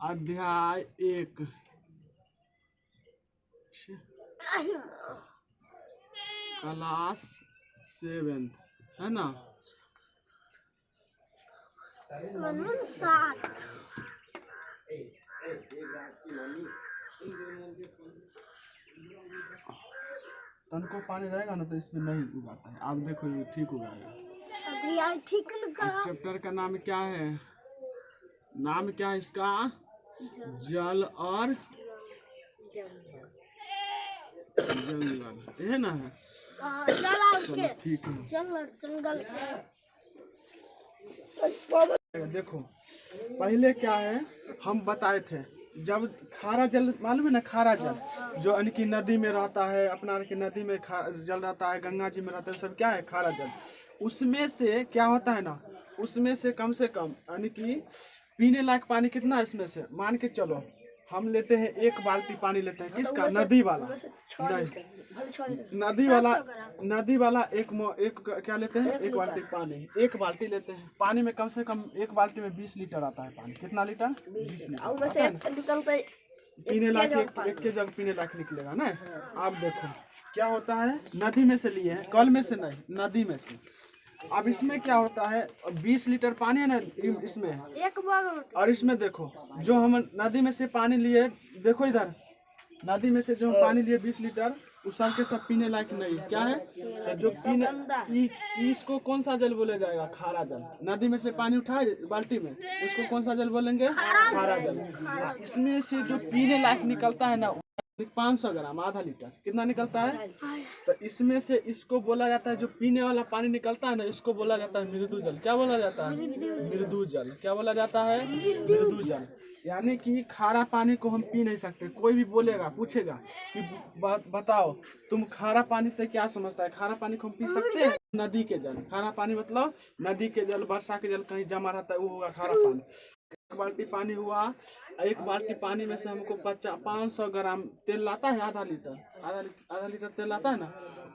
अध्याय 1 क्लास 7 है ना। तन को पानी रहेगा ना तो इसमें नहीं उगाता है। आप देखो ये ठीक उगाएगा। चैप्टर का नाम क्या है? नाम क्या है इसका? जल और जंगल, ये ना है। चलो ठीक है। जंगल देखो पहले क्या है हम बताए थे, जब खारा जल मालूम है ना, खारा जल जो यानी कि नदी में रहता है, अपना की नदी में जल रहता है, गंगा जी में रहता है, सब क्या है खारा जल। उसमें से क्या होता है ना, उसमें से कम यानी कि पीने लायक पानी कितना है इसमें से, मान के चलो हम लेते हैं 1 बाल्टी पानी लेते हैं। किसका? नदी वाला नहीं, नदी वाला एक क्या लेते हैं? 1 बाल्टी पानी, 1 बाल्टी लेते हैं। पानी में कम से कम 1 बाल्टी में 20 लीटर आता है पानी। कितना लीटर? 20 लीटर। पीने लायक एक के जग पीने लायक निकलेगा ना। आप देखो क्या होता है, नदी में से लिए हैं, कल में से नहीं, नदी में से। अब इसमें क्या होता है, 20 लीटर पानी है ना इसमें, और इसमें देखो जो हम नदी में से पानी लिए, देखो इधर नदी में से जो हम पानी लिए 20 लीटर, उस सब के सब पीने लायक नहीं। क्या है? तो जो पीने इसको कौन सा जल बोला जाएगा? खारा जल। नदी में से पानी उठाए बाल्टी में, इसको कौन सा जल बोलेंगे? खारा जल। इसमें से जो पीने लायक निकलता है ना 500 ग्राम, आधा लीटर। कितना निकलता है? तो इसमें से इसको बोला जाता है, जो पीने वाला पानी निकलता है ना, इसको बोला जाता है मृदु जल। क्या बोला जाता है? मृदु जल। क्या बोला जाता है? मृदु जल। यानी कि खारा पानी को हम पी नहीं सकते। कोई भी बोलेगा, पूछेगा कि बताओ तुम खारा पानी से क्या समझता है, खारा पानी को हम पी सकते हैं? नदी के जल। खारा पानी मतलब नदी के जल, वर्षा के जल कहीं जमा रहता है, वो होगा खारा पानी। 1 बाल्टी पानी हुआ, 1 बाल्टी पानी में से हमको 500 ग्राम तेल लाता है, आधा लीटर तेल लाता है ना,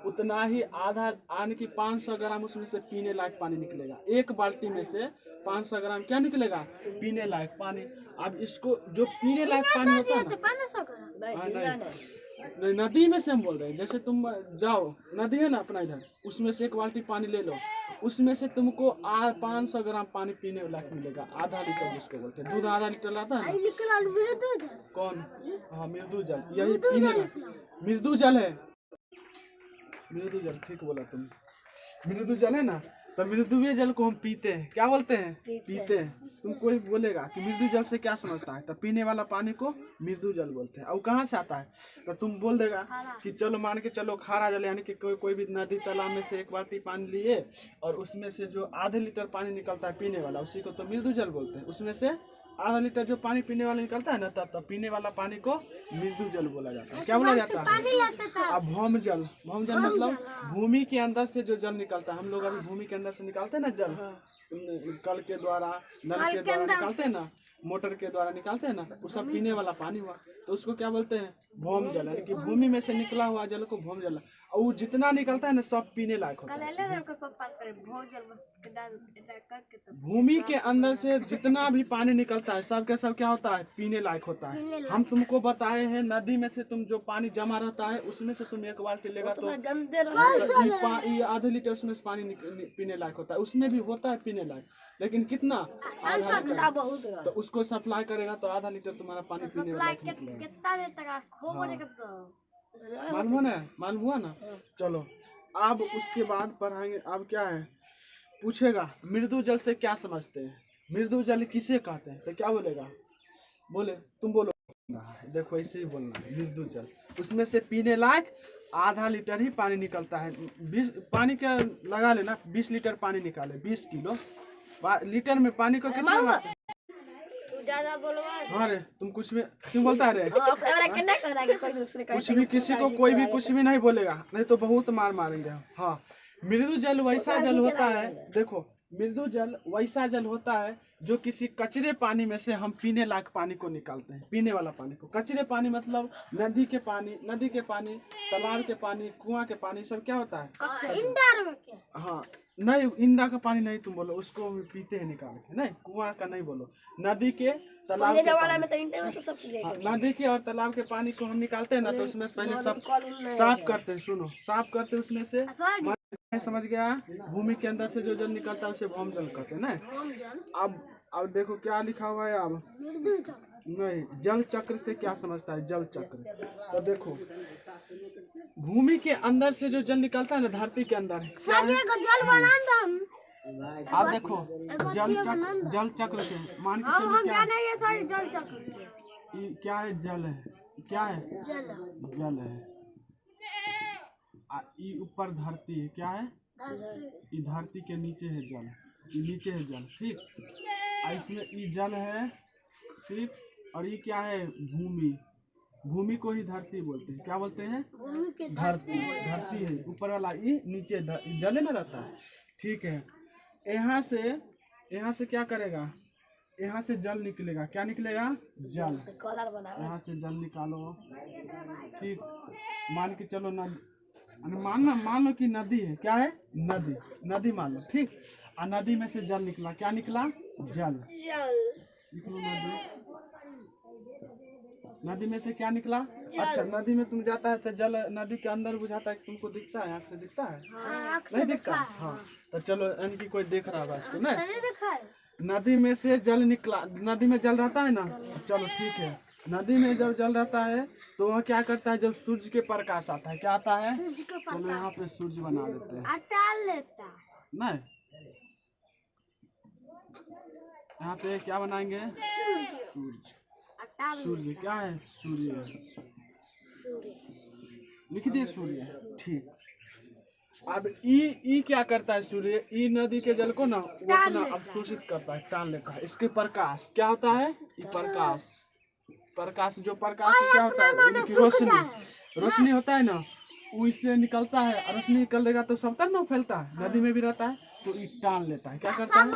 उतना ही आधा यानी कि 500 ग्राम उसमें से पीने लायक पानी निकलेगा। 1 बाल्टी में से 500 ग्राम क्या निकलेगा? पीने लायक पानी। अब इसको जो पीने लायक पानी होता है ना, नहीं नदी में से हम बोल रहे हैं। जैसे तुम जाओ, नदी है ना अपना इधर, उसमें से 1 बाल्टी पानी ले लो, उसमें से तुमको 500 ग्राम पानी पीने लायक मिलेगा, आधा लीटर जिसको बोलते हैं। दूध आधा लीटर लाता है ना। कौन? हाँ मृदु जल, यही पीने लायक मृदु जल है। मृदु जल ठीक बोला तुम, मृदु जल है ना। तो मृदु जल को हम पीते हैं। क्या बोलते हैं? पीते हैं। तुम कोई बोलेगा कि मृदु जल से क्या समझता है, तो पीने वाला पानी को मृदु जल बोलते हैं। और कहाँ से आता है, तो तुम बोल देगा कि चलो मान के चलो खारा जल, यानी कि कोई भी नदी तालाब में से 1 बाल्टी पानी लिए, और उसमें से जो आधे लीटर पानी निकलता है पीने वाला, उसी को तो मृदु जल बोलते हैं। उसमें से आधा लीटर जो पानी पीने वाला निकलता है ना, तब पीने वाला पानी को मृदु जल बोला जाता है। क्या बोला जाता है? अब भौम जल मतलब भूमि के अंदर से जो जल निकलता है। हम लोग अभी भूमि के अंदर से निकालते हैं ना जल, कल के द्वारा, नल के द्वारा निकालते हैं ना, मोटर के द्वारा निकालते हैं ना, वो सब पीने वाला पानी हुआ, तो उसको क्या बोलते हैं? भौम जल। यानी कि भूमि में से निकला हुआ जल को भौम जल। और वो जितना निकलता है ना सब पीने लायक होता है। भूमि के अंदर से जितना भी पानी निकलता है सब के सब क्या होता है? पीने लायक होता है। हम तुमको बताए हैं नदी में से तुम जो पानी जमा रहता है, उसमें से तुम 1 बाल्टी लेगा तो आधे लीटर उसमें से पानी पीने लायक होता है। उसमें भी होता है पीने लायक, लेकिन कितना? आधा लीटर। तो उसको सप्लाई करेगा तो आधा लीटर तुम्हारा पानी पीने लायक निकलेगा। मालूम हुआ ना। चलो अब उसके बाद पढ़ाएंगे। अब क्या है, पूछेगा मृदु जल से क्या समझते हैं, मृदु जल किसे कहते हैं, तो क्या बोलेगा? बोले तुम बोलो। देखो ऐसे ही बोलना है, मृदु जल। उसमें से पीने लायक आधा लीटर ही पानी निकलता है। 20 पानी का लगा लेना, 20 लीटर पानी निकाले, 20 किलो लीटर में पानी को किसमें मारते हैं? हाँ रे, तुम कुछ भी क्यों बोलता है रे? कुछ भी, किसी को कोई भी कुछ भी नहीं बोलेगा, नहीं तो बहुत मार मारेंगे। हाँ मृदु जल वैसा जल होता है, देखो मृदु जल वैसा जल होता है जो किसी कचरे पानी में से हम पीने लायक पानी को निकालते हैं, पीने वाला पानी को। कचरे पानी मतलब नदी के पानी, तालाब के पानी, कुआं के पानी, सब क्या होता है? हाँ नहीं, इंदा का पानी नहीं तुम बोलो, उसको पीते हैं निकाल के, नहीं कुआं का नहीं बोलो, नदी के तालाब के पानी, नदी के और तालाब के पानी को हम निकालते हैं ना, तो उसमें पहले सब साफ करते हैं। सुनो, साफ करते हैं उसमें से, समझ गया? भूमि के अंदर से जो जल निकलता है उसे भौम जल कहते हैं ना। अब देखो क्या लिखा हुआ है। अब नहीं, जल चक्र से क्या समझता है? जल चक्र तो देखो, भूमि के अंदर से जो जल निकलता है ना, धरती के अंदर, आप देखो जल चक्र से मान के चलो क्या है? जल है, क्या है? जल है। ऊपर धरती है, क्या है? ये धरती के नीचे है जल, ये नीचे है जल, ठीक। इसमें ये जल है, ठीक। और ये क्या है? भूमि। भूमि को ही धरती बोलते हैं। क्या बोलते हैं? धरती है ऊपर वाला, ये नीचे जल में रहता है, ठीक है। यहाँ से क्या करेगा? यहाँ से जल निकलेगा, क्या निकलेगा? जल। यहाँ से जल निकालो, ठीक। मान के चलो मान लो कि नदी है, क्या है? नदी मान लो, ठीक। और नदी में से जल निकला, क्या निकला? जल। नदी में से क्या निकला? अच्छा, नदी में तुम जाता है तो जल नदी के अंदर बुझाता है, तुमको दिखता है? आँख से दिखता है? नहीं दिखता। हाँ तो चलो, यानी कि कोई देख रहा होगा इसको, नहीं। नदी में से जल निकला, नदी में जल रहता है ना, चलो ठीक है। नदी में जब जल रहता है तो वह क्या करता है? जब सूरज के प्रकाश आता है, क्या आता है? चलो यहाँ पे सूरज बना देते हैं, नहीं यहाँ पे क्या बनाएंगे? सूर्य। क्या है? सूर्य। लिख दिए सूर्य, ठीक। अब ई क्या करता है? सूर्य ई नदी के जल को ना वो अपना अवशोषित करता है, टान लेता है। इसके प्रकाश क्या होता है? ये प्रकाश जो प्रकाश क्या होता है? रोशनी होता है ना, वो इससे निकलता है, और रोशनी निकलेगा तो सब तरफ ना फैलता है, नदी में भी रहता है, तो ये टान लेता है। क्या करता है?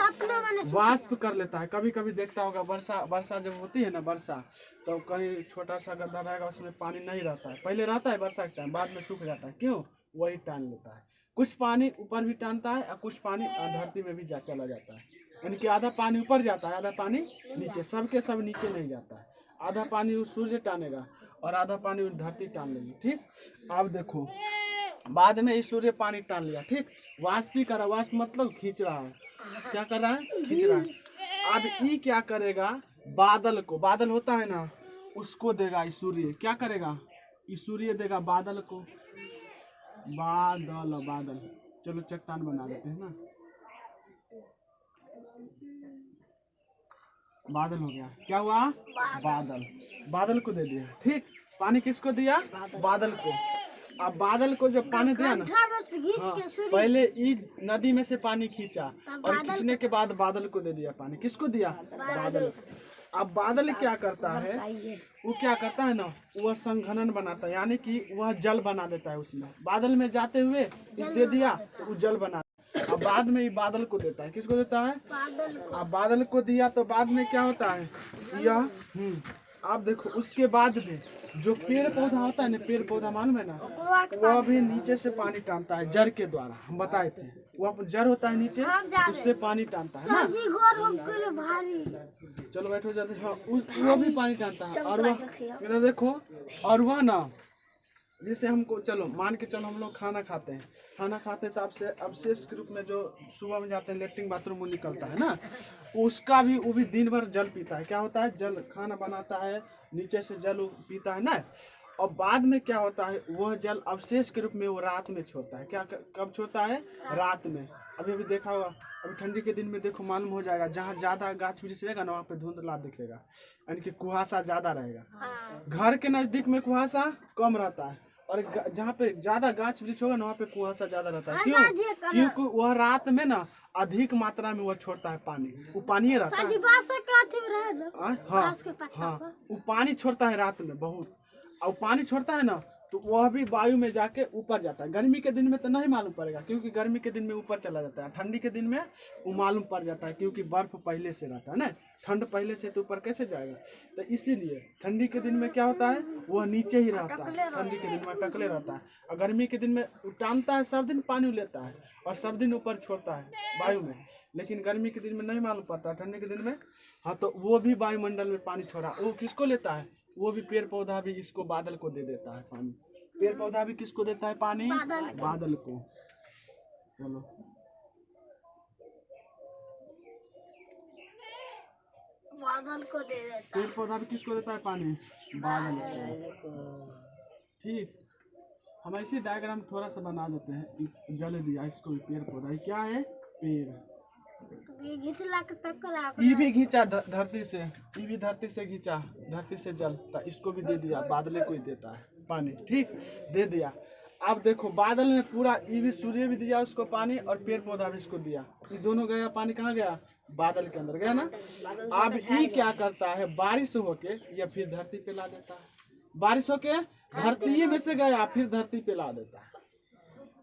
वाष्प कर लेता है। कभी कभी देखता होगा वर्षा जब होती है ना, वर्षा तो कहीं छोटा सा गड्ढा रहेगा, उसमें पानी नहीं रहता है, पहले रहता है वर्षा के टाइम, बाद में सूख जाता है, क्यों? वही टान लेता है। कुछ पानी ऊपर भी टानता है और कुछ पानी धरती में भी चला जाता है, यानी कि आधा पानी ऊपर जाता है, आधा पानी नीचे, सबके सब नीचे नहीं जाता है। आधा पानी उस सूर्य टानेगा और आधा पानी धरती टान लेगी, ठीक। अब देखो, बाद में इस सूर्य पानी टान लिया, ठीक। वाष्प भी कर रहा, वाष्प मतलब खींच रहा है, क्या कर रहा है? खींच रहा है। अब ये क्या करेगा? बादल को, बादल होता है ना, उसको देगा इस सूर्य, क्या करेगा? इस सूर्य देगा बादल को, बादल। चलो चट्टान बना देते हैं ना, बादल हो गया। क्या हुआ? बादल को दे दिया, ठीक। पानी किसको दिया? बादल को। अब बादल को जब पानी दिया ना, हाँ, पहले ई नदी में से पानी खींचा और खींचने के बाद बादल को दे दिया पानी। किसको दिया? बादल को। अब बादल क्या करता है? वो क्या करता है ना, वह संघनन बनाता है, यानी कि वह जल बना देता है। उसमें बादल में जाते हुए दे दिया तो वो जल बना, अब बाद में ये बादल को देता है। किसको देता है? अब बादल को दिया तो बाद में क्या होता है? यह आप देखो, उसके बाद में जो पेड़ पौधा होता है ना, पेड़ पौधा मालूम है ना, वह भी नीचे से पानी टानता है जड़ के द्वारा। हम बताए थे, वह जड़ होता है नीचे, उससे पानी टानता है ना। चलो बैठो जल्दी। हाँ, वो भी पानी टानता है। और वह देखो, और वह ना, जैसे हमको चलो मान के चलो, हम लोग खाना खाते हैं तो आपसे अवशेष के रूप में जो सुबह में जाते हैं लेटरिन बाथरूम वो निकलता है ना, उसका भी वो भी दिन भर जल पीता है। क्या होता है? जल, खाना बनाता है, नीचे से जल पीता है ना। और बाद में क्या होता है? वह जल अवशेष के रूप में वो रात में छोड़ता है। क्या कब छोड़ता है? रात में। अभी देखा होगा, अभी ठंडी के दिन में देखो, मालूम हो जाएगा, जहाँ ज्यादा गाछ वृक्ष रहेगा ना, वहाँ पे धुंधला दिखेगा, यानी कि कुहासा ज्यादा रहेगा। घर के नजदीक में कुहासा कम रहता है, और जहाँ पे ज्यादा गाछ वृक्ष होगा ना, वहाँ पे कुहासा ज्यादा रहता है। क्यों? क्योंकि वह रात में ना अधिक मात्रा में वह छोड़ता है पानी, वो पानी रहता है। हाँ, वो पानी छोड़ता है रात में बहुत, और पानी छोड़ता है ना, तो वह भी वायु में जाके ऊपर जाता है। गर्मी के दिन में तो नहीं मालूम पड़ेगा, क्योंकि गर्मी के दिन में ऊपर चला जाता है। ठंडी के दिन में वो मालूम पड़ जाता है, क्योंकि बर्फ पहले से रहता है ना, ठंड पहले से तो ऊपर कैसे जाएगा। तो इसीलिए ठंडी के दिन में क्या होता है, वह नीचे ही रहता है, ठंडी के दिन में टकले रहता है। और गर्मी के दिन में टानता है, सब दिन पानी लेता है और सब दिन ऊपर छोड़ता है वायु में। लेकिन गर्मी के दिन में नहीं मालूम पड़ता है, ठंडी के दिन में हाँ, तो वो भी वायुमंडल में पानी छोड़ा, वो किसको लेता है, वो भी पेड़ पौधा भी इसको बादल को दे देता है पानी। पेड़ पौधा भी किसको देता है पानी, बादल को। चलो बादल को दे देता है। पेड़ पौधा भी किसको देता है पानी, बादल को। ठीक, हम ऐसे डायग्राम थोड़ा सा बना देते हैं। जल दिया इसको भी पेड़ पौधा, क्या है, पेड़। ये भी खींचा धरती से, ये भी धरती से खींचा, धरती से जल, तो इसको भी दे दिया, बादल को ही देता है पानी। ठीक, दे दिया। अब देखो बादल ने पूरा, ये भी सूर्य भी दिया उसको पानी और पेड़ पौधा भी इसको दिया। ये दोनों गया, पानी कहाँ गया, बादल के अंदर गया ना। अब ये क्या करता है, बारिश होके या फिर धरती पे ला देता है। बारिश होके धरती में से गया, फिर धरती पे ला देता है,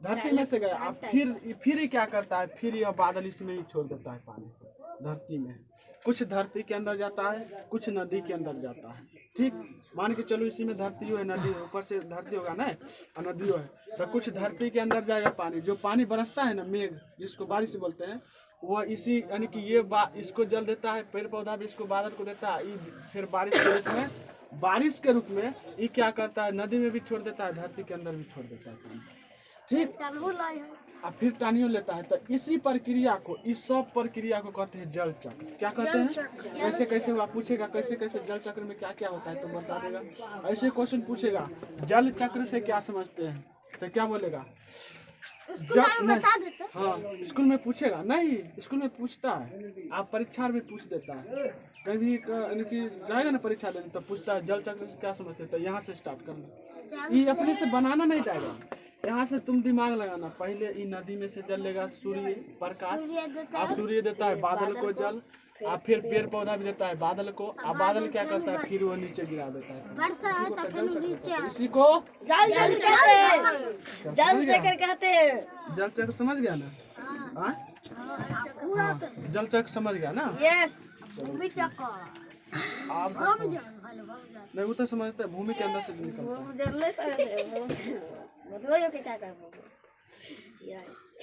धरती में से गया। अब फिर ही क्या करता है, फिर यह बादल इसमें ही छोड़ देता है पानी धरती में। कुछ धरती के अंदर जाता है, कुछ नदी के अंदर जाता है। ठीक, मान के चलो इसी में धरती है, नदी ऊपर से धरती होगा ना और नदी है, तो कुछ धरती के अंदर जाएगा पानी। जो पानी बरसता है ना, मेघ जिसको बारिश बोलते हैं, वह इसी यानी कि ये इसको जल देता है, पेड़ पौधा भी इसको बादल को देता है। फिर बारिश के रूप में ये क्या करता है, नदी में भी छोड़ देता है, धरती के अंदर भी छोड़ देता है पानी। ठीक, और फिर टानियों लेता है। तो इसी प्रक्रिया को, इस सब प्रक्रिया को कहते हैं जल चक्र। क्या कहते हैं, कैसे कैसे हुआ पूछेगा, कैसे कैसे जल चक्र में क्या क्या होता है तो बता देगा। ऐसे क्वेश्चन पूछेगा, जल चक्र से क्या समझते हैं, तो क्या बोलेगा, हाँ स्कूल में पूछेगा, नहीं स्कूल में पूछता है, आप परीक्षा में पूछ देता है। कभी कि जाएगा ना परीक्षा लेने तो पूछता है जल चक्र से क्या समझते हैं, तो यहाँ से स्टार्ट करना। ये अपने से बनाना नहीं डायग्राम, यहाँ से तुम दिमाग लगाना। पहले ये नदी में से जल लेगा सूर्य प्रकाश, और सूर्य देता है बादल को जल, और फिर पेड़ पौधा भी देता है बादल को, और बादल क्या करता है, फिर वो नीचे गिरा देता है। इसी को जल चक्र कहते हैं। जल चक्र समझ गया ना, जल चक्र समझ गया ना। यस, आप नहीं वो तो समझते हैं, भूमि के अंदर से निकलता है।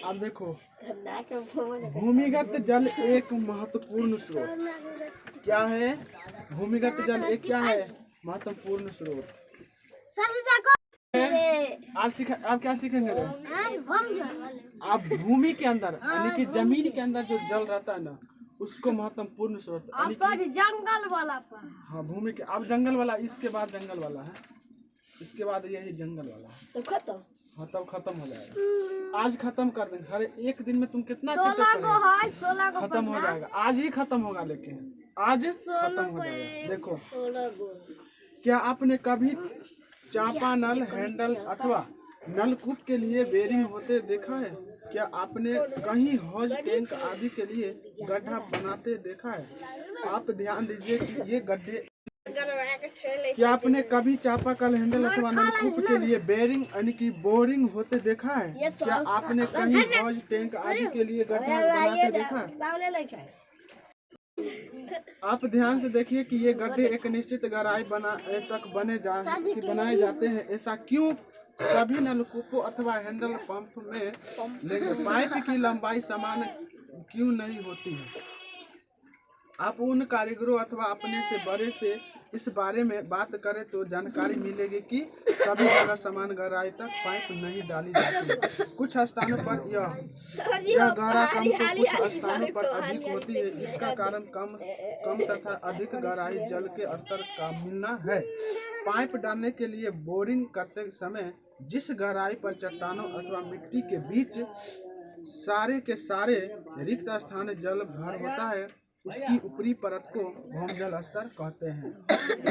अब देखो, भूमिगत जल एक महत्वपूर्ण स्रोत क्या है, भूमिगत जल एक क्या है, महत्वपूर्ण स्रोत। आप क्या सीखेंगे, आप भूमि के अंदर यानी कि जमीन के अंदर जो जल रहता है ना, उसको महत्वपूर्ण स्रोत, जंगल वाला। हाँ भूमि के, अब जंगल वाला, इसके बाद जंगल वाला है, इसके बाद यही जंगल वाला है, तो खत्म। हाँ तब खत्म हो जाएगा, आज खत्म कर देंगे। हर एक दिन में तुम कितना खत्म हो जाएगा, आज ही खत्म होगा, लेकिन आज खत्म हो जाएगा। देखो, क्या आपने कभी चापानल, हैंडल अथवा नलकूप के लिए बेरिंग होते देखा है? क्या आपने कहीं हौज टैंक आदि के लिए गड्ढा बनाते देखा है? आप ध्यान दीजिए कि ये गड्ढे, क्या आपने कभी चापाकल, हैंडल अथवा नलकूप के लिए बेरिंग यानी कि बोरिंग होते देखा है? क्या आपने कहीं हौज टैंक आदि के लिए गड्ढा बनाते देखा है? आप ध्यान से देखिए कि ये गड्ढे एक निश्चित गहराई तक बनाए जाते हैं। ऐसा क्यों? सभी नलकूपों अथवा हैंडल पंप में पाइप की लंबाई समान क्यों नहीं होती है? आप उन कारीगरों अथवा अपने से बड़े से इस बारे में बात करें तो जानकारी मिलेगी कि सभी जगह समान गहराई तक पाइप नहीं डाली जाती। कुछ स्थानों पर यह गहरा कम तो कुछ स्थानों पर अधिक होती है। इसका कारण कम तथा अधिक गहराई जल के स्तर का मिलना है। पाइप डालने के लिए बोरिंग करते समय जिस गहराई पर चट्टानों अथवा मिट्टी के बीच सारे के सारे रिक्त स्थान जल भर होता है, उसकी ऊपरी परत को भौमजल स्तर कहते हैं।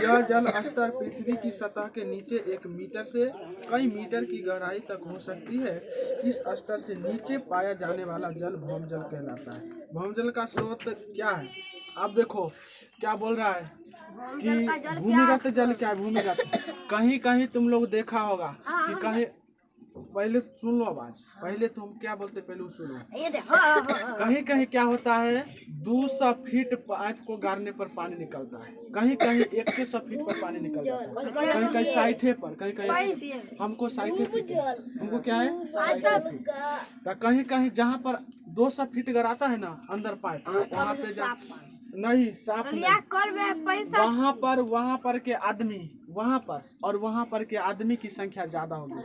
यह जल स्तर पृथ्वी की सतह के नीचे 1 मीटर से कई मीटर की गहराई तक हो सकती है। इस स्तर से नीचे पाया जाने वाला जल भौमजल कहलाता है। भौमजल का स्रोत क्या है? अब देखो क्या बोल रहा है कि भूमिगत जल क्या है, भूमिगत। कहीं कहीं तुम लोग देखा होगा कि कहीं, पहले सुन लो आवाज, पहले तुम क्या बोलते पहले वो सुनो। कहीं कहीं क्या होता है 200 फीट पाइप को गाड़ने पर पानी निकलता है, कहीं कहीं 100 फीट पर पानी निकल जाता है, कहीं कहीं 60 पर, कहीं कहीं हमको 60 फीट, हमको क्या है 60 फीट। तो कहीं कहीं जहाँ पर 200 फीट गड़ाता है ना अंदर पाइप, वहाँ पे नहीं साफ नहीं, वहाँ पर के आदमी, वहाँ पर और वहाँ पर के आदमी की संख्या ज्यादा होगी,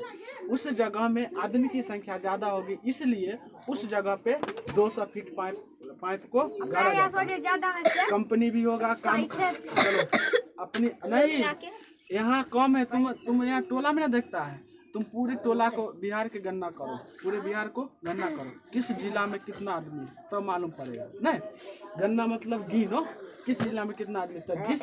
उस जगह में आदमी की संख्या ज्यादा होगी, इसलिए उस जगह पे 200 फीट पाइप को गाड़ा जाता है। कंपनी भी होगा काम, चलो अपनी नहीं, यहाँ कम है, तुम यहाँ टोला में ना देखता है, तुम पूरे टोला को बिहार के गणना करो, पूरे बिहार को गणना करो किस जिला में कितना आदमी है तो मालूम पड़ेगा। नहीं, गणना मतलब गिनो किस जिला में कितना आदमी, तो जिस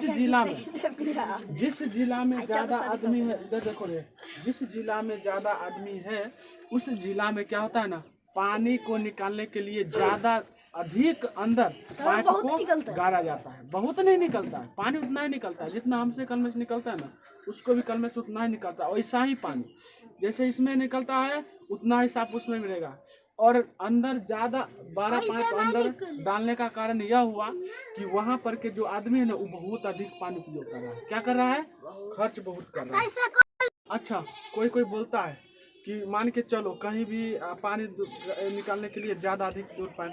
जिला में ज्यादा आदमी है, इधर देखो रे, जिस जिला में ज्यादा आदमी है उस जिला में क्या होता है ना, पानी को निकालने के लिए ज्यादा अधिक अंदर पाइप को गाड़ा जाता है। बहुत नहीं निकलता है पानी, उतना ही निकलता है जितना हमसे कल में से निकलता है ना, उसको भी कल में से उतना ही निकलता है। वैसा ही पानी जैसे इसमें निकलता है उतना ही साफ उसमें मिलेगा। और अंदर ज्यादा 12 पाइप अंदर डालने का कारण यह हुआ कि वहाँ पर के जो आदमी है ना वो बहुत अधिक पानी उपयोग कर रहा है। क्या कर रहा है, खर्च बहुत कर रहा है। अच्छा, कोई बोलता है कि मान के चलो कहीं भी पानी निकालने के लिए ज्यादा अधिक दूर पाइप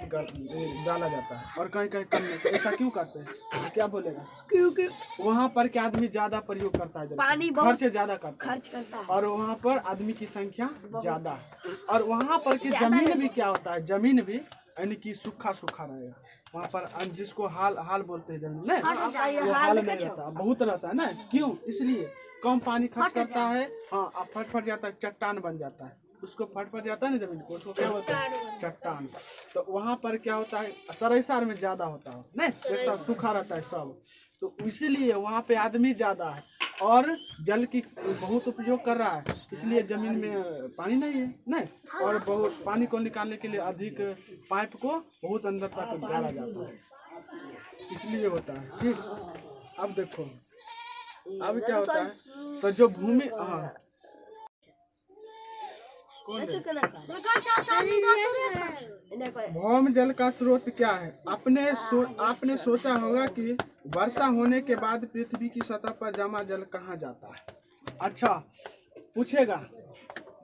डाला जाता है और कहीं कहीं कम नहीं, तो ऐसा क्यों करते हैं, क्या बोलेगा? क्योंकि वहाँ पर के आदमी ज्यादा प्रयोग करता है, पानी खर्च ज्यादा करता है और वहाँ पर आदमी की संख्या ज्यादा है। और वहाँ पर की जमीन भी क्या होता है, जमीन भी यानी कि सूखा रहेगा वहाँ पर, जिसको हाल बोलते हैं जमीन में, वो हाल नहीं रहता, बहुत रहता है ना। क्यों? इसलिए कम पानी खर्च करता है, हाँ अब फट जाता है, चट्टान बन जाता है, उसको फट जाता है ना जमीन को, उसको क्या बोलते हैं, चट्टान। तो वहाँ पर क्या होता है, सरेसार में ज्यादा होता है नहीं, सूखा रहता है सब, तो इसीलिए वहाँ पे आदमी ज्यादा है और जल की बहुत उपयोग कर रहा है, इसलिए जमीन में पानी नहीं है नहीं, और बहुत पानी को निकालने के लिए अधिक पाइप को बहुत अंदर तक गाड़ा जाता है, इसलिए होता है। ठीक, अब देखो अब क्या होता है, तो जो भूमि, हाँ भौम जल का स्रोत क्या है? आपने सोचा होगा कि वर्षा होने के बाद पृथ्वी की सतह पर जमा जल कहाँ जाता है। अच्छा पूछेगा,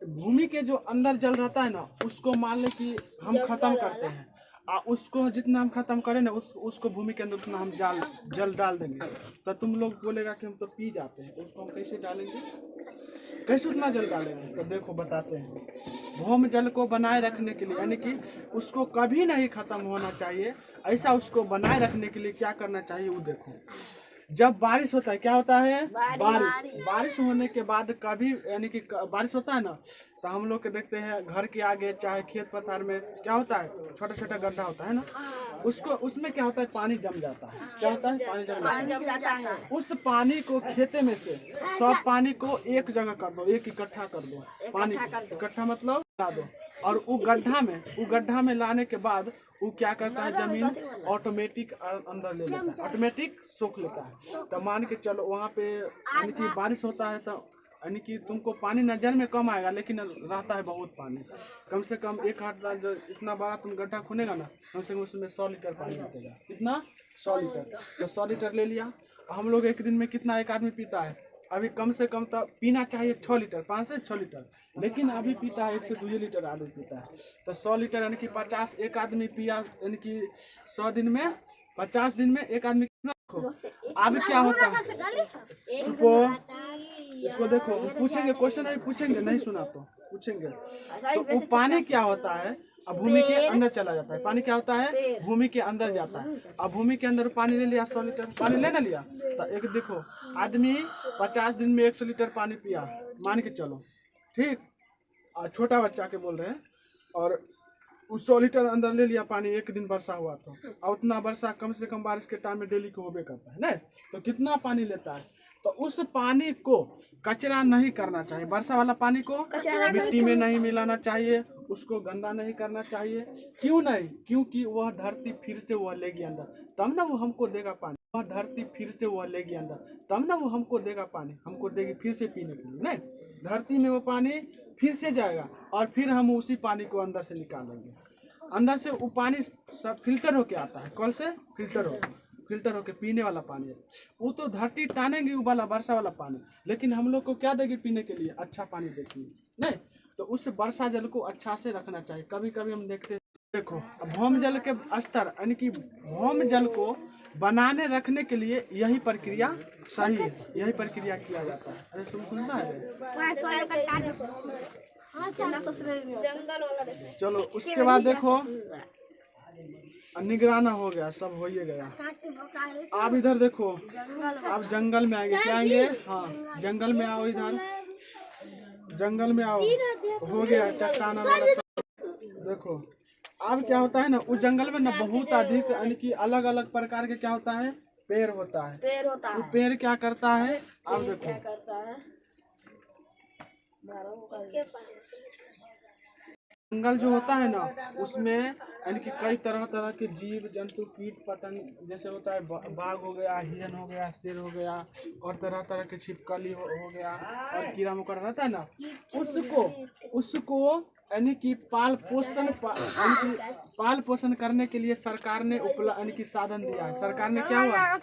भूमि के जो अंदर जल रहता है ना, उसको मान ले कि हम खत्म करते हैं, उसको जितना हम खत्म करें ना, उसको भूमि के अंदर उतना हम जल डाल देंगे, तो तुम लोग बोलेगा कि हम तो पी जाते हैं, उसको हम कैसे डालेंगे, कैसे उतना जल डालेंगे? तो देखो बताते हैं। भौम जल को बनाए रखने के लिए, यानी कि उसको कभी नहीं खत्म होना चाहिए, ऐसा उसको बनाए रखने के लिए क्या करना चाहिए वो देखो। जब बारिश होता है, क्या होता है, बारिश होने के बाद कभी, यानी कि बारिश होता है ना, तो हम लोग के देखते हैं घर के आगे चाहे खेत पथार में क्या होता है, छोटा गड्ढा होता है ना, उसमें क्या होता है, पानी जम जाता है। क्या होता है, पानी जम जाता है। उस पानी को खेते में से सब पानी को एक जगह कर दो, एक इकट्ठा कर दो, पानी इकट्ठा मतलब ला दो, और वो गड्ढा में लाने के बाद वो क्या करता है, जमीन ऑटोमेटिक अंदर ले लेता है, ऑटोमेटिक सोख लेता है। तो मान के चलो वहाँ पे यानी कि बारिश होता है, तो यानी कि तुमको पानी नजर में कम आएगा, लेकिन रहता है बहुत पानी, कम से कम एक हाथ जो इतना बड़ा तुम गड्ढा खोनेगा ना, कम से कम उसमें 100 लीटर पानी निकलेगा। कितना? 100 लीटर। तो 100 लीटर ले लिया। हम लोग एक दिन में कितना एक आदमी पीता है? अभी कम से कम तो पीना चाहिए 6 लीटर, 5 से 6 लीटर, लेकिन अभी पीता है 1 से 2 लीटर आदमी पीता है। तो 100 लीटर यानी कि 50 एक आदमी पिया, यानी कि 100 दिन में 50 दिन में एक आदमी कितना? अब क्या होता है, इसको देखो, पूछेंगे क्वेश्चन, अभी पूछेंगे, नहीं सुना तो पूछेंगे। तो वो पानी क्या होता है, अब भूमि के अंदर चला जाता है, पानी क्या होता है, भूमि के अंदर जाता है। अब भूमि के अंदर पानी ले लिया, 100 लीटर पानी ले ना लिया, तो एक देखो आदमी 50 दिन में 100 लीटर पानी पिया, मान के चलो, ठीक, छोटा बच्चा के बोल रहे हैं, और उस 100 लीटर अंदर ले लिया पानी, एक दिन वर्षा हुआ तो, और उतना वर्षा कम से कम बारिश के टाइम में डेली को होबे करता है ना, तो कितना पानी लेता है। तो उस पानी को कचरा नहीं करना चाहिए, वर्षा वाला पानी को मिट्टी में नहीं मिलाना चाहिए, उसको गंदा नहीं करना चाहिए। क्यों नहीं? क्योंकि वह धरती फिर से वह लेगी अंदर, तब ना वो हमको देगा पानी। वह धरती फिर से वह लेगी अंदर, तब ना वो हमको देगा पानी, हमको देगी फिर से पीने के लिए। नहीं, धरती में वो पानी फिर से जाएगा और फिर हम उसी पानी को अंदर से निकालेंगे। अंदर से वो पानी सब फिल्टर होके आता है। कल से फिल्टर होके पीने वाला पानी है। वो तो धरती टानेगी वो वाला वर्षा वाला पानी, लेकिन हम लोग को क्या देगी पीने के लिए? अच्छा पानी देती है। नहीं, तो उस वर्षा जल को अच्छा से रखना चाहिए। कभी कभी हम देखते हैं, देखो भौम जल के स्तर यानी कि भौम जल को बनाने रखने के लिए यही प्रक्रिया सही है, यही प्रक्रिया किया जाता है। अरे सुनना है। चलो उसके बाद देखो निगराना हो गया, सब हो ही गया। आप इधर देखो, आप जंगल में आएंगे, क्या आएंगे? हाँ, जंगल में आओ, इधर जंगल में आओ। हो गया चट्टान वाला। देखो अब क्या होता है ना, उस जंगल में ना बहुत अधिक यानी कि अलग अलग प्रकार के क्या होता है, पेड़ होता है। वो पेड़ क्या करता है, अब देखो जंगल जो होता है ना, उसमें यानी कि कई तरह तरह के जीव जंतु कीट पतंग जैसे होता है, बाघ हो गया, हिरन हो गया, शेर हो गया, और तरह तरह के छिपकली हो गया, और कीड़ा मकोड़ा रहता है ना, उसको यानी कि पाल पोषण करने के लिए सरकार ने यानी कि साधन दिया है। सरकार ने क्या हुआ,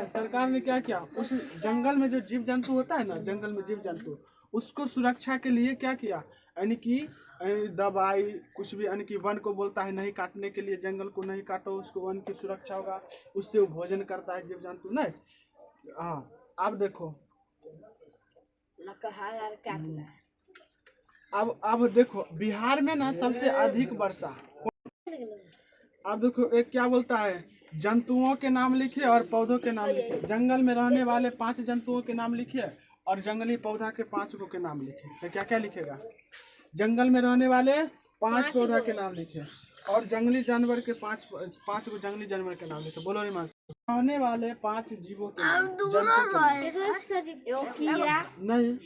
सरकार ने क्या किया, उस जंगल में जो जीव जंतु होता है ना, जंगल में जीव जंतु, उसको सुरक्षा के लिए क्या किया, यानी कि दवाई कुछ भी, यानी कि वन को बोलता है नहीं काटने के लिए, जंगल को नहीं काटो, उसको वन की सुरक्षा होगा, उससे वो भोजन करता है जीव जंतु। नहीं, हाँ अब देखो, अब देखो बिहार में ना सबसे अधिक वर्षा। अब देखो एक क्या बोलता है, जंतुओं के नाम लिखिए और पौधों के नाम लिखिए। जंगल में रहने वाले 5 जंतुओं के नाम लिखिए और जंगली पौधा के 5 को के नाम लिखिए। तो क्या क्या लिखेगा, जंगल में रहने वाले 5 पौधा के नाम लिखे और जंगली जानवर के 5 को जंगली जानवर के नाम लिखे। बोलो रिमांस, रहने वाले 5 जीवों के नाम, नहीं,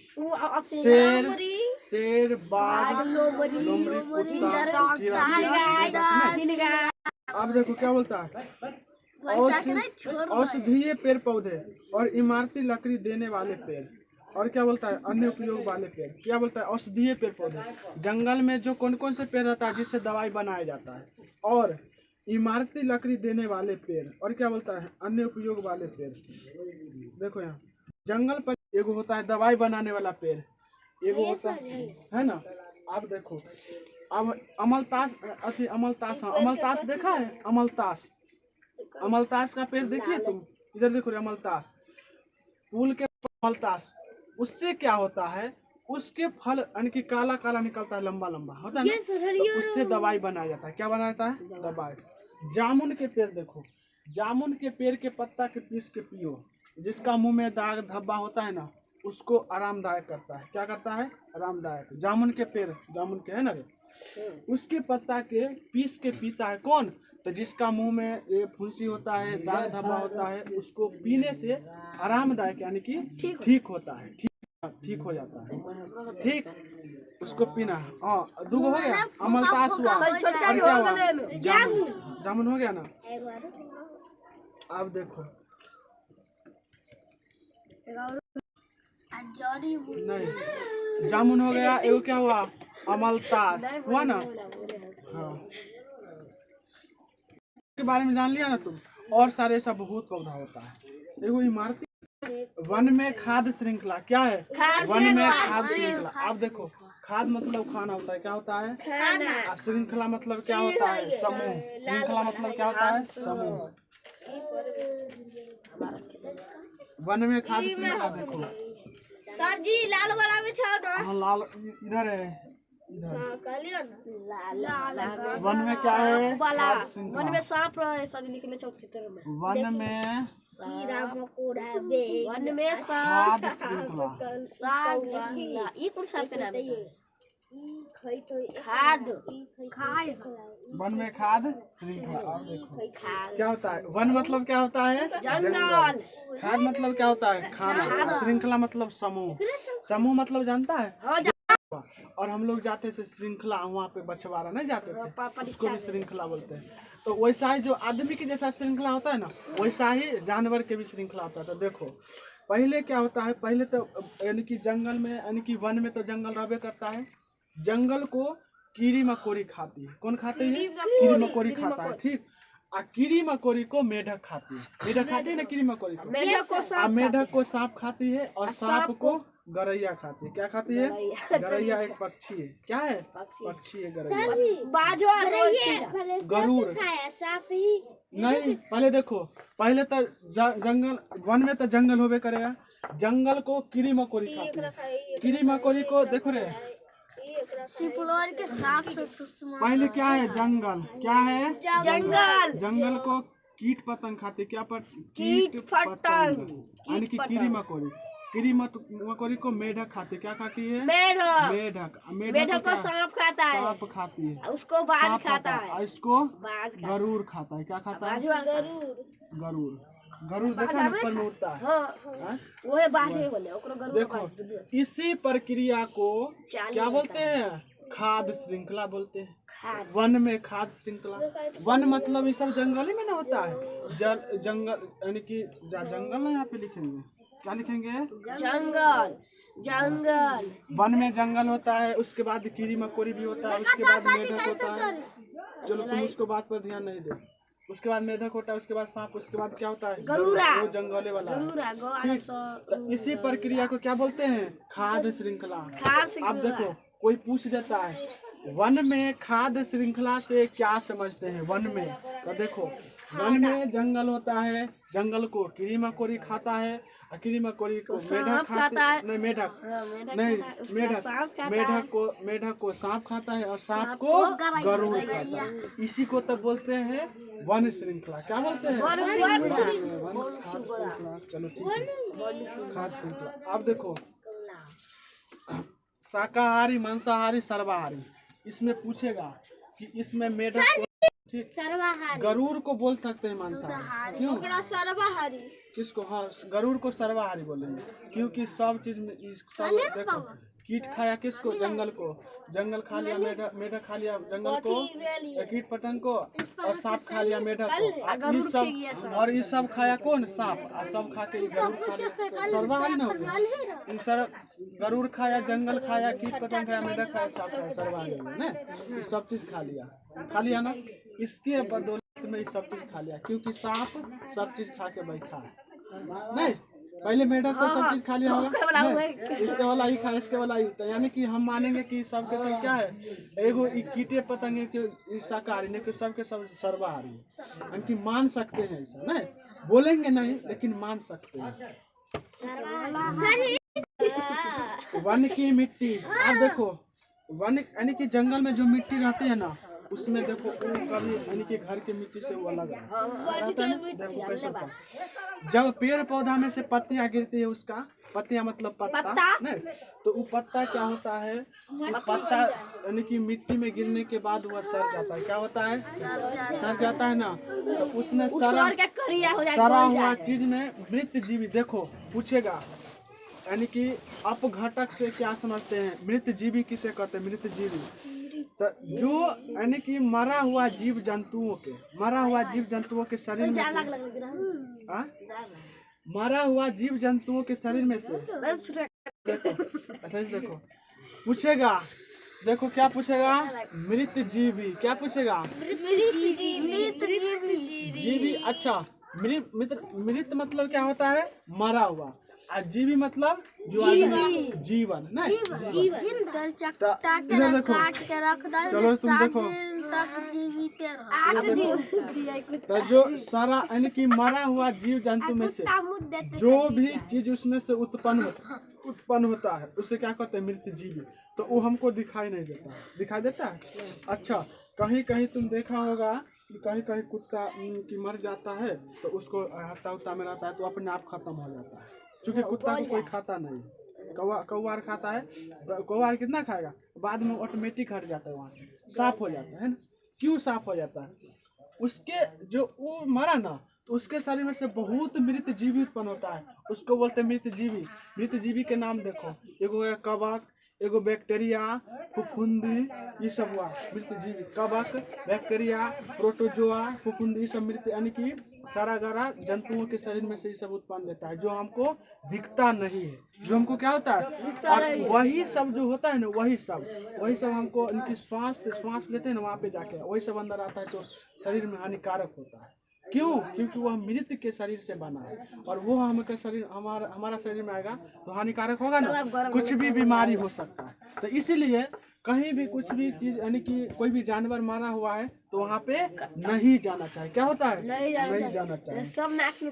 शेर, बाघ, लोमड़ी, कुत्ता। अब देखो क्या बोलता है, औषधीय पेड़ पौधे और इमारती लकड़ी देने वाले पेड़, और क्या बोलता है, अन्य उपयोग वाले पेड़। क्या बोलता है, औषधीय पेड़ पौधे, जंगल में जो कौन कौन से पेड़ रहता है जिससे दवाई बनाया जाता है, और इमारती लकड़ी देने वाले पेड़, और क्या बोलता है, अन्य उपयोग वाले पेड़। देखो यहाँ जंगल पर एगो होता है दवाई बनाने वाला पेड़, एगो होता है ना। आप देखो, अब अमलतास अमलतास देखा है, अमलतास का पेड़ देखिए तुम, इधर देखो अमलतास, फूल के अमलतास, उससे क्या होता है, उसके फल यानी कि काला काला निकलता है, लंबा लंबा होता है ना, तो उससे दवाई बनाया जाता है। क्या बनाया जाता है, दवाई। जामुन के पेड़ देखो, जामुन के पेड़ के पत्ता के पीस के पियो, जिसका मुंह में दाग धब्बा होता है ना, उसको आरामदायक करता है। क्या करता है, आरामदायक। जामुन के पेड़, जामुन के है ना, उसके पत्ता के पीस के पीता है कौन, तो जिसका मुंह में ये फुंसी होता है, दाग धब्बा होता है, उसको पीने से आरामदायक यानी कि ठीक होता है, ठीक हो जाता है, ठीक, उसको पीना है। हाँ, दूगो हो गया, अमलतास हुआ, और क्या हुआ, जामुन हो गया ना। अब देखो नहीं, जामुन हो गया, एगो क्या हुआ, अमलतास हुआ ना। हाँ, के बारे में जान लिया ना तुम, और सारे ऐसा बहुत पौधा होता है। एगो इमारती, वन में खाद्य श्रृंखला, क्या है, वन में खाद्य श्रृंखला। आप देखो, खाद मतलब खाना होता है, क्या होता है, श्रृंखला मतलब क्या होता है, समूह। श्रृंखला मतलब क्या होता है, समूह। वन में खाद्य श्रृंखला देखो सर जी, लाल वाला में छोड़। हाँ, लाल इधर है, इधर लाल वन में क्या है, वन में सांप रहे सर लिखने चौक चित्र में, वन में कीड़ा मकोड़ा बे, वन में खाद्य श्रृंखला, ये कौन सा के नाम है, खाद वन में खाद्य श्रृंखला। अब देखो क्या होता है, वन मतलब क्या होता है, जंगल, खाद मतलब क्या होता है, खाना, श्रृंखला मतलब समूह, समूह मतलब जानता है, और हम लोग जाते थे श्रृंखला, वहाँ पे बछवाड़ा नहीं जाते थे, उसको भी श्रृंखला बोलते हैं। तो वैसा ही जो आदमी की जैसा श्रृंखला होता है ना, वैसा ही जानवर के भी श्रृंखला होता है। तो देखो पहले क्या होता है, पहले तो यानी कि जंगल में यानी कि वन में तो जंगल रहबे करता है, जंगल को कीड़ी मकोड़ी खाती है। कौन खाती है? कीड़ी मकोड़ी खाता है, ठीक। आ कीड़ी मकोड़ी को मेढक खाती है, मेढक खाती है ना कीड़ी मकोड़ी को, मेढक को सांप खाती है, और सांप को गरैया खाती है। क्या खाती है? गरैया एक पक्षी है। क्या है? पक्षी है गरैया। गरुड़ नहीं, पहले देखो, पहले तो जंगल, वन में तो जंगल होबे करेगा, जंगल को कीड़ी मकोड़ी खाती है। कीड़ी मकोड़ी को देखो रे, पहले क्या है? जंगल। क्या है? जंगल को कीट पतंग खाते। क्या कीट पतंग यानी कि कीड़ी मकोड़ी। कीड़ी मकोड़ी को मेढक खाती। क्या खाती है? मेढक को सांप खाता है, सांप खाती है, उसको बाज खाता है, इसको गरुड़ खाता है। क्या खाता है? गरुड़। गरुड़ देखा ना, ऊपर में उड़ता है। वो बाजे बोले, ओकरो गरुड़। देखो इसी प्रक्रिया को क्या बोलते हैं? खाद्य श्रृंखला बोलते हैं। वन में खाद्य श्रृंखला, वन मतलब ये सब जंगल ही में ना होता है। जंगल यानी कि जंगल ना, यहाँ पे लिखेंगे, क्या लिखेंगे? जंगल। जंगल, वन में जंगल होता है, उसके बाद कीड़ी मकोड़ी भी होता है, उसके बाद मेढक होता है। चलो तुम उसको बात पर ध्यान नहीं दे। उसके बाद मेढक होता है, उसके बाद सांप, उसके बाद क्या होता है? वो जंगले वाला है। तो इसी प्रक्रिया को क्या बोलते हैं? खाद्य श्रृंखला। अब देखो कोई पूछ देता है वन में खाद्य श्रृंखला से क्या समझते हैं? वन में तो देखो, वन में जंगल होता है, जंगल को कीड़ी मकोड़ी खाता है, कीड़ी मकोड़ी को मेढक खाता है, नहीं मेढक नहीं, मेढक को सांप खाता है, और सांप को गरुड़ खाता है। इसी को तब बोलते हैं वन श्रृंखला। क्या बोलते हैं? वन श्रृंखला। चलो ठीक है, खाद्य श्रृंखला। अब देखो शाकाहारी, मांसाहारी, सर्वाहारी, इसमें पूछेगा कि इसमें मेढक को, ठीक, गरुड़ को बोल सकते हैं मांसाहारी। क्यों? सर्वाहारी किसको? हाँ, गरुड़ को सर्वाहारी बोलेंगे, क्योंकि सब चीज में सब देखो, कीट खाया किसको? जंगल को, जंगल खा लिया मेढक खा लिया जंगल को, कीट पतंग को, और सांप खा लिया मेढक को, और ये सब खाया कौन? सांप। और सब खा के गरुड़ खा लिया, सर्वाहारी ना हो गया। गरुड़ खाया, जंगल खाया, कीट पतंग खाया, मेढक खाया, सांप खाया, सर्वाहारी हो गया ना। ये सब चीज खा लिया ना। इसके बदौलत में ये सब चीज खा लिया, क्योंकि सांप सब चीज खा के बैठा है। नहीं, पहले मेढक तो सब चीज खा लिया होगा, इसके वाला ही खाया, इसके वाला ही। तो यानी कि हम मानेंगे कि सब के सब क्या है? एगो कीटे पतंगे के शाकाहारी, नहीं कि सब के सब सर्वाहारी। यानी कि मान सकते हैं ऐसा, नहीं बोलेंगे नहीं, लेकिन मान सकते हैं। वन की मिट्टी। अब देखो वन यानी कि जंगल में जो मिट्टी रहती है ना, उसमें देखो कभी यानी कि घर की मिट्टी से वो अलग रहता है। देखो कैसे होता है, जब पेड़ पौधा में से पत्तियां गिरती है, उसका पत्तियां मतलब पत्ता नहीं, तो वो पत्ता क्या होता है? पत्ता यानी कि मिट्टी में गिरने के बाद वह सड़ जाता है। क्या होता है? सड़ जाता है ना। तो उसमें सड़ा हुआ चीज में मृत जीवी, देखो पूछेगा यानी कि अपघटक से क्या समझते हैं? मृत जीवी किसे कहते हैं? मृत जीवी तो जो यानी कि मरा हुआ जीव जंतुओं के शरीर में से, मरा हुआ जीव जंतुओं के शरीर में से देखो पूछेगा, देखो क्या पूछेगा? मृत जीवी। क्या पूछेगा? जीवी। अच्छा, मृत मतलब क्या होता है? मरा हुआ, और जीवी मतलब जो जीवन नहीं, इधर देखो, चलो तुम देखो, तो जो सारा यानी कि मरा हुआ जीव जंतु में से जो भी चीज उसमें से उत्पन्न होता है, उसे क्या कहते हैं? मृत जीवी। तो वो हमको दिखाई नहीं देता, दिखाई देता है। अच्छा, कहीं कहीं तुम देखा होगा कि कहीं कहीं कुत्ता की मर जाता है, तो उसको हत्ता उत्ता में रहता है, तो अपने आप खत्म हो जाता है, क्योंकि कुत्ता को कोई खाता नहीं। कौवा खाता है, कौवा कितना खाएगा? बाद में ऑटोमेटिक हट जाता है, वहाँ से साफ हो जाता है ना। क्यों साफ हो जाता है? उसके जो वो मरा ना, तो उसके शरीर में से बहुत मृत जीवी उत्पन्न होता है, उसको बोलते हैं मृत जीवी। मृत जीवी के नाम देखो, एगो है कवक, एगो बैक्टीरिया, फफूंदी, ये सब हुआ मृत जीवी। कवक, बैक्टीरिया, प्रोटोजोआ, फफूंदी, ये सब मृत यानी कि सारा गारा जंतुओं के शरीर में से ये सब उत्पन्न देता है, जो हमको दिखता नहीं है, जो हमको क्या होता है। और वही सब जो होता है ना, वही सब हमको इनकी श्वास लेते हैं ना, वहाँ पे जाके वही सब अंदर आता है, तो शरीर में हानिकारक होता है। क्यों? क्योंकि वह मृत के शरीर से बना है, और वो हमका शरीर हमारा शरीर में आएगा तो हानिकारक होगा ना, कुछ भी बीमारी हो सकता है। तो इसीलिए कहीं भी कुछ भी चीज यानी कि कोई भी जानवर मारा हुआ है तो वहाँ पे नहीं जाना चाहिए। क्या होता है? नहीं जाना चाहिए। सब नाक में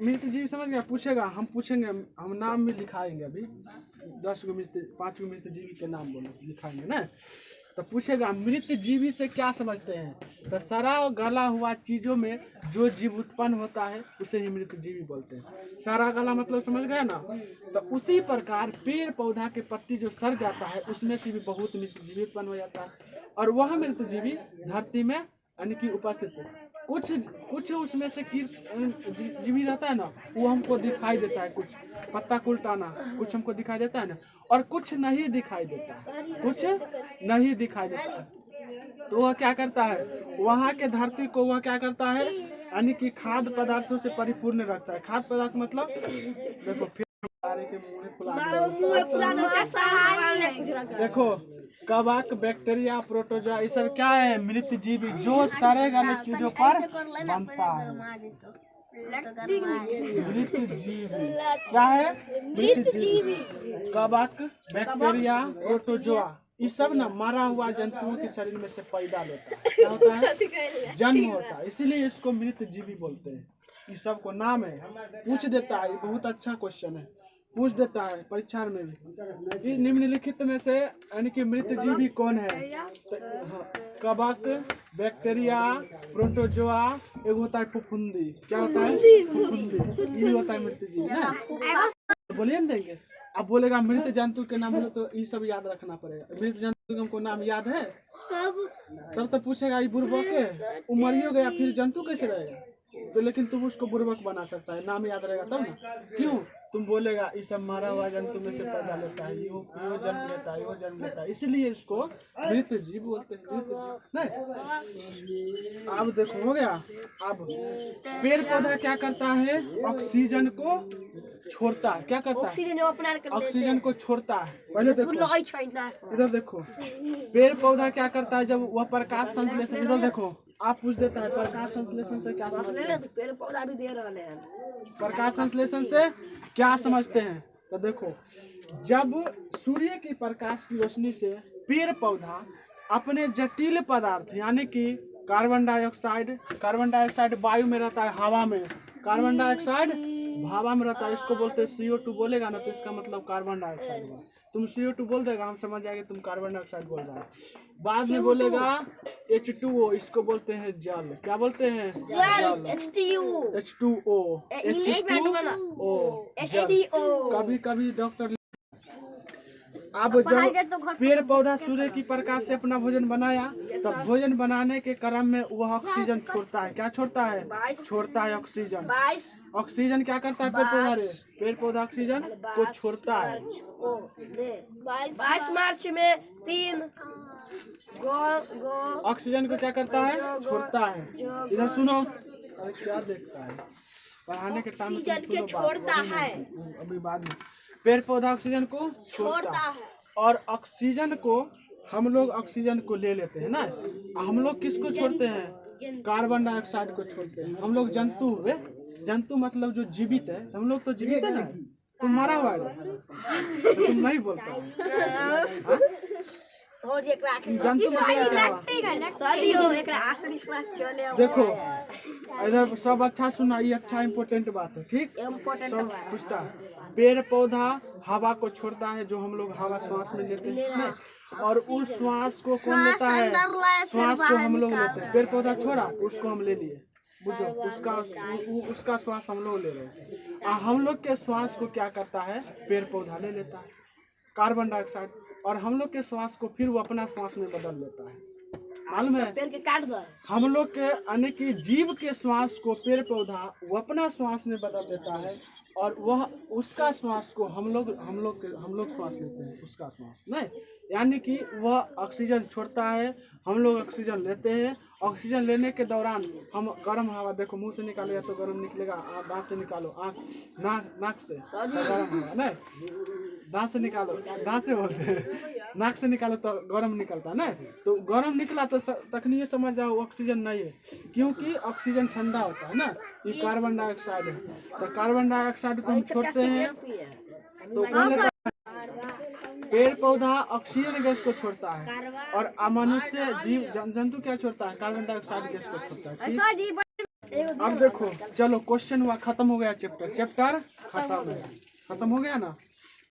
मृत जीव समझ गया? पूछेगा, हम पूछेंगे, हम नाम भी लिखाएंगे अभी 10 गो मृत 5 गो मृत जीवी के नाम बोलो लिखाएंगे ना, तो पूछेगा मृत जीवी से क्या समझते हैं, तो सड़ा गला हुआ चीजों में जो जीव उत्पन्न होता है उसे ही मृत जीवी बोलते हैं। सड़ा गला मतलब समझ गए ना। तो उसी प्रकार पेड़ पौधा के पत्ती जो सड़ जाता है उसमें से भी बहुत मृत जीवी उत्पन्न हो जाता है, और वह मृत जीवी धरती में यानी कि उपस्थित है। कुछ उसमें से जीवी रहता है ना, वो हमको दिखाई देता है, कुछ पत्ता कुलटाना कुछ हमको दिखाई देता है ना, और कुछ नहीं दिखाई देता है। तो वह क्या करता है, वहाँ के धरती को वह क्या करता है, यानी कि खाद्य पदार्थों से परिपूर्ण रखता है। खाद्य पदार्थ मतलब देखो, फिर के देखो, कवक, बैक्टीरिया, प्रोटोजोआ, ये सब क्या है, मृत जीवी जो सारे गले चीजों पर बनता है। मृत जीवी क्या है? मृत जीवी। कवक, बैक्टीरिया, प्रोटोजोआ, ये सब ना मारा हुआ जंतुओं के शरीर में से पैदा लेता है। क्या होता है? जन्म होता है, इसीलिए इसको मृत जीवी बोलते हैं। इस सब को नाम है, पूछ देता है, बहुत अच्छा क्वेश्चन है, पूछ देता है परीक्षा में भी। निम्नलिखित में से यानी कि मृत जीवी कौन है? कवक, बैक्टीरिया, प्रोटोजोआ, एक होता है फफूंदी। क्या होता है? फफूंदी, ये होता है मृत जीवी ना। बोलिए ना देंगे, अब बोलेगा मृत जंतु के नाम बोले तो ये सब याद रखना पड़ेगा। मृत जंतु का हमको नाम याद है तब तो पूछेगा ये बुर्बक है, उमर ही हो गया फिर जंतु कैसे रहेगा? तो लेकिन तुम उसको बुर्बक बना सकता है, नाम याद रहेगा तब ना। क्यों? तुम बोलेगा ये सब मारा हुआ जंतु में से पैदा लेता है, यो जन्म लेता है, यो जन्म लेता है, इसलिए इसको मृत जीव बोलते हैं। मृत जीव नहीं। अब देखो हो गया। अब पेड़ पौधा क्या करता है? ऑक्सीजन को छोड़ता है। क्या करता है? ऑक्सीजन को छोड़ता है। पहले देखो, इधर देखो, पेड़ पौधा क्या करता है जब वह प्रकाश संश्लेषण, इधर देखो, आप पूछ देता है प्रकाश संश्लेषण से क्या समझते हैं? पेड़ पौधा भी दे रहे हैं। प्रकाश संश्लेषण से क्या समझते हैं? तो देखो, जब सूर्य की प्रकाश की रोशनी से पेड़ पौधा अपने जटिल पदार्थ यानी कि कार्बन डाइऑक्साइड वायु में रहता है, हवा में कार्बन डाइऑक्साइड हवा में रहता है, इसको बोलते हैं CO2। बोलेगा ना तो इसका मतलब कार्बन डाइऑक्साइड हुआ। तुम CO2 बोल देगा, हम समझ जाएंगे तुम कार्बन डाइऑक्साइड बोल रहा है। बाद में बोलेगा H2O, इसको बोलते हैं जल। क्या बोलते हैं? जल। H2O, कभी कभी डॉक्टर। अब जब पेड़ पौधा सूर्य की प्रकाश से अपना भोजन बनाया, तो भोजन बनाने के क्रम में वह ऑक्सीजन छोड़ता है। क्या छोड़ता है? छोड़ता है ऑक्सीजन। ऑक्सीजन क्या करता है पेड़ पौधा? पेड़ पौधा ऑक्सीजन को छोड़ता है। 22 मार्च में 3 ऑक्सीजन को क्या करता है? छोड़ता है। इधर सुनो, अरे क्या देखता है, पढ़ाने के टाइम में छोड़ता है। अभी बाद में पेड़ पौधा ऑक्सीजन को छोड़ता है, और ऑक्सीजन को हम लोग ऑक्सीजन को ले लेते हैं ना। हम लोग किसको छोड़ते हैं? कार्बन डाइऑक्साइड को छोड़ते हैं। हम लोग जंतु हुए, जंतु मतलब जो जीवित है, हम लोग तो जीवित है ना। तुम मारा हुआ है तो तुम नहीं बोलता देखो इधर सब अच्छा सुना, ये अच्छा इम्पोर्टेंट बात है। ठीक, सब पूछता है पेड़ पौधा हवा को छोड़ता है, जो हम लोग हवा श्वास में लेते हैं, और उस श्वास को कौन लेता है? श्वास को हम लोग लेते हैं। पेड़ पौधा छोड़ा उसको हम ले लिए, बुझो, उसका श्वास हम लोग ले रहे हैं। हम लोग के श्वास को क्या करता है? पेड़ पौधा ले लेता है कार्बन डाइऑक्साइड, और हम लोग के श्वास को फिर वो अपना श्वास में बदल लेता है। मालूम है? पेड़ के काट दो। हम लोग के यानी कि जीव के श्वास को पेड़ पौधा वो अपना श्वास में बदल देता है और वह उसका श्वास को हम लोग श्वास लेते हैं, उसका श्वास नहीं, यानी कि वह ऑक्सीजन छोड़ता है, हम लोग ऑक्सीजन लेते हैं। ऑक्सीजन लेने के दौरान हम गर्म हवा, देखो मुंह से निकालेगा तो गर्म निकलेगा, दांत से निकालो, आँख नाक से गर्म हवा नहीं, दांत से निकालो, दांत से बोलते हैं, नाक से निकालो तो गर्म निकलता है ना। तो गर्म निकला तो तखनी ये समझ जाओ ऑक्सीजन नहीं है, क्योंकि ऑक्सीजन ठंडा होता है ना, ये कार्बन डाइऑक्साइड है। तो कार्बन डाइऑक्साइड को हम छोड़ते हैं तो पेड़ पौधा ऑक्सीजन गैस को छोड़ता है और मनुष्य जीव जंतु क्या छोड़ता है? कार्बन डाइऑक्साइड गैस को छोड़ता है। सर जी अब देखो चलो क्वेश्चन हुआ, खत्म हो गया चैप्टर खत्म हो गया ना।